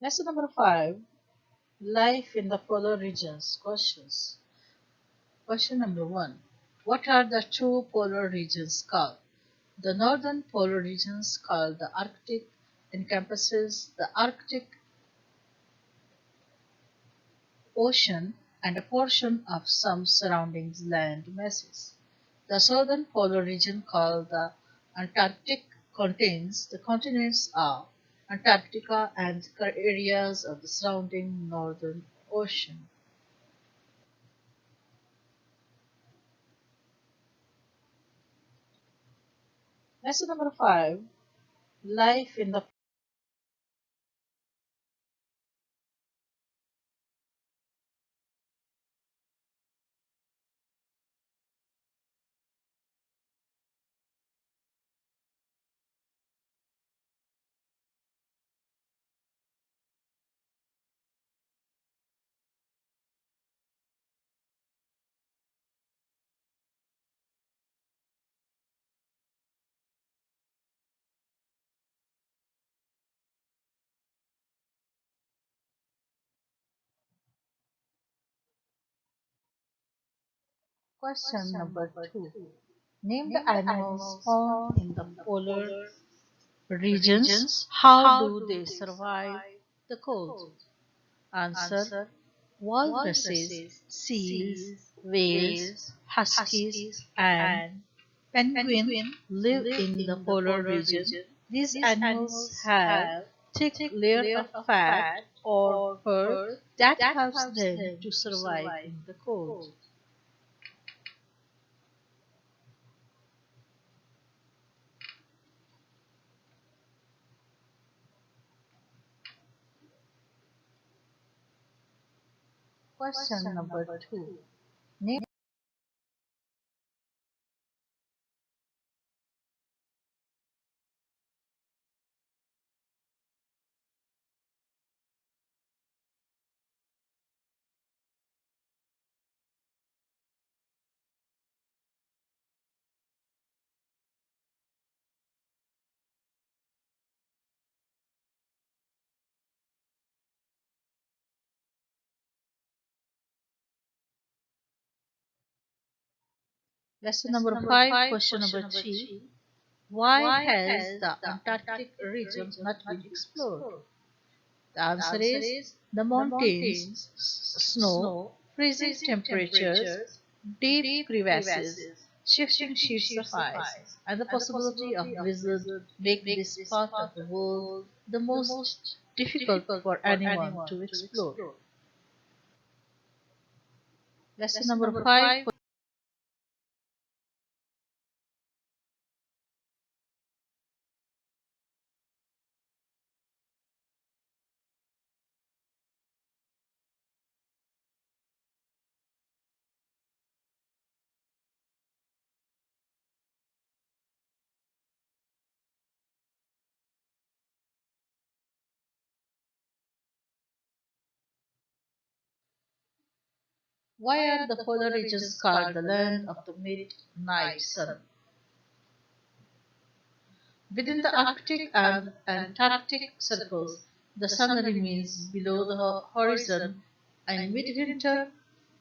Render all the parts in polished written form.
Lesson number 5, Life in the Polar Regions. Questions. Question number 1. What are the two polar regions called? The northern polar regions, called the Arctic, encompasses the Arctic Ocean and a portion of some surrounding land masses. The southern polar region, called the Antarctic, contains the continents of Antarctica and areas of the surrounding Northern Ocean. Lesson number 5, Life in the Question number 2. Name the animals found in the polar regions. How do they survive the cold? Answer: walruses, seals, whales, huskies, and penguin live in the polar region. These animals have thick layer of fat or fur that helps them to survive in the cold. Question number 2. Name Lesson number 5, question number 3. Why has the Antarctic region not been explored? The answer is the mountains, snow, freezing temperatures, deep crevasses, shifting sheets of ice, and the possibility of blizzard make this part of the world the most difficult for anyone to explore. Lesson number 5. Why are the polar regions called the land of the midnight sun? Within the Arctic and Antarctic circles, the sun remains below the horizon. In midwinter,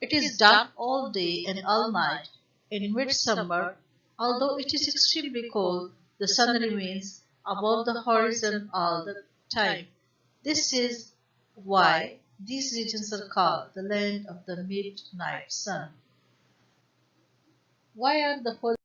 it is dark all day and all night. In midsummer, although it is extremely cold, the sun remains above the horizon all the time. This is why these regions are called the land of the midnight sun. Why are the polar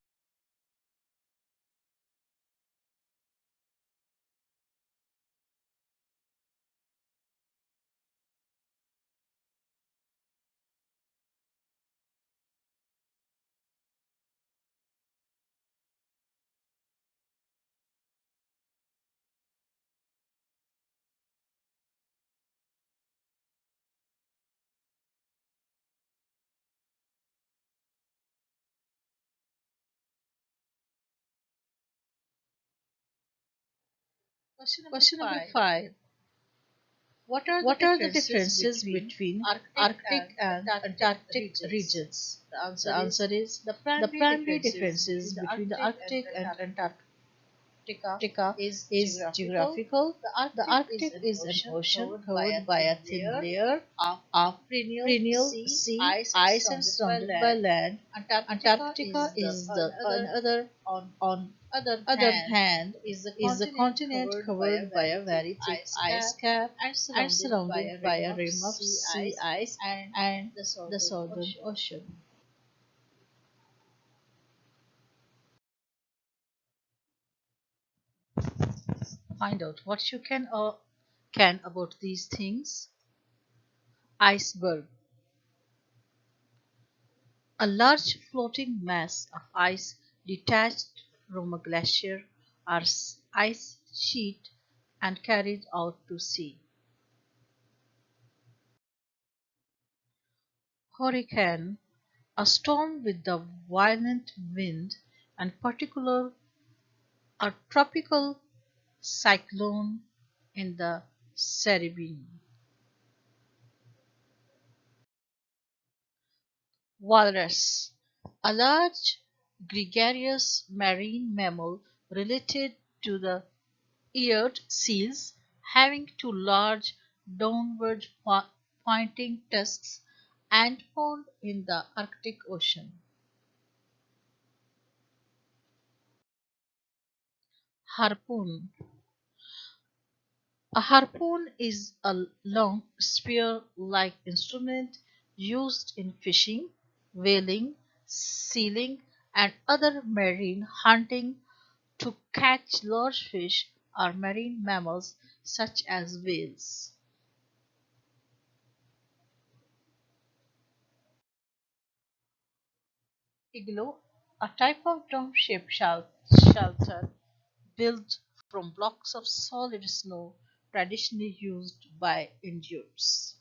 Question number 5. What are the differences between Arctic and Antarctic regions? The answer is the primary differences between the Arctic and Antarctic. Antarctica is geographical. The Arctic is an ocean covered by a thin layer of perennial sea ice and surrounded by land. Antarctica is the another on other hand is a continent covered by a very thick ice cap and surrounded by a rim of sea ice and the Southern Ocean. Find out what you can about these things. Iceberg, a large floating mass of ice detached from a glacier or ice sheet and carried out to sea. Hurricane, a storm with the violent wind and particular a tropical cyclone in the Caribbean. Walrus, a large gregarious marine mammal related to the eared seals, having two large downward pointing tusks and found in the Arctic Ocean. Harpoon. A harpoon is a long spear-like instrument used in fishing, whaling, sealing, and other marine hunting to catch large fish or marine mammals such as whales. Igloo, a type of dome-shaped shelter built from blocks of solid snow traditionally used by Inuits.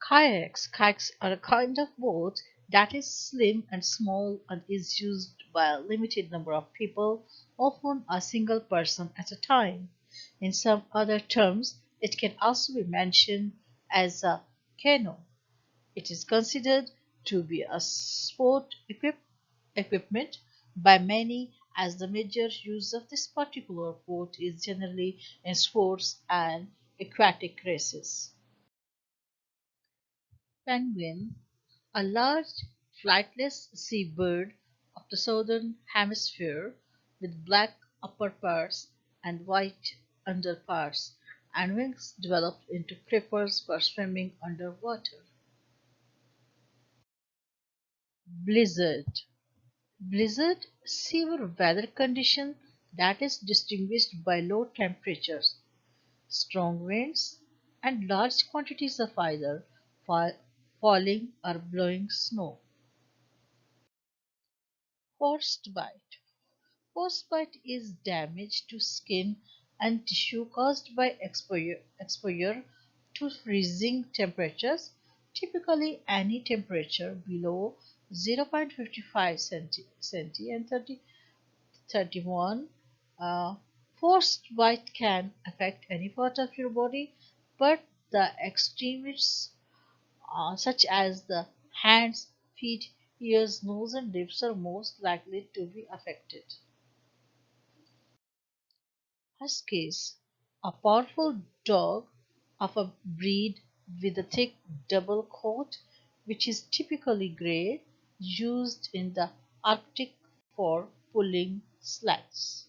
Kayaks are a kind of boat that is slim and small and is used by a limited number of people, often a single person at a time. In some other terms, it can also be mentioned as a canoe. It is considered to be a equipment by many as the major use of this particular boat is generally in sports and aquatic races. Penguin, a large flightless seabird of the southern hemisphere with black upperparts and white underparts and wings developed into flippers for swimming underwater. Blizzard. Blizzard, severe weather condition that is distinguished by low temperatures, strong winds, and large quantities of either fall, falling or blowing snow. Frostbite. Frostbite is damage to skin and tissue caused by exposure to freezing temperatures, typically any temperature below 0.55 centi and 31. Uh, Frostbite can affect any part of your body, but the extremists such as the hands, feet, ears, nose, and lips are most likely to be affected. Huskies, a powerful dog of a breed with a thick double coat, which is typically gray, used in the Arctic for pulling sleds.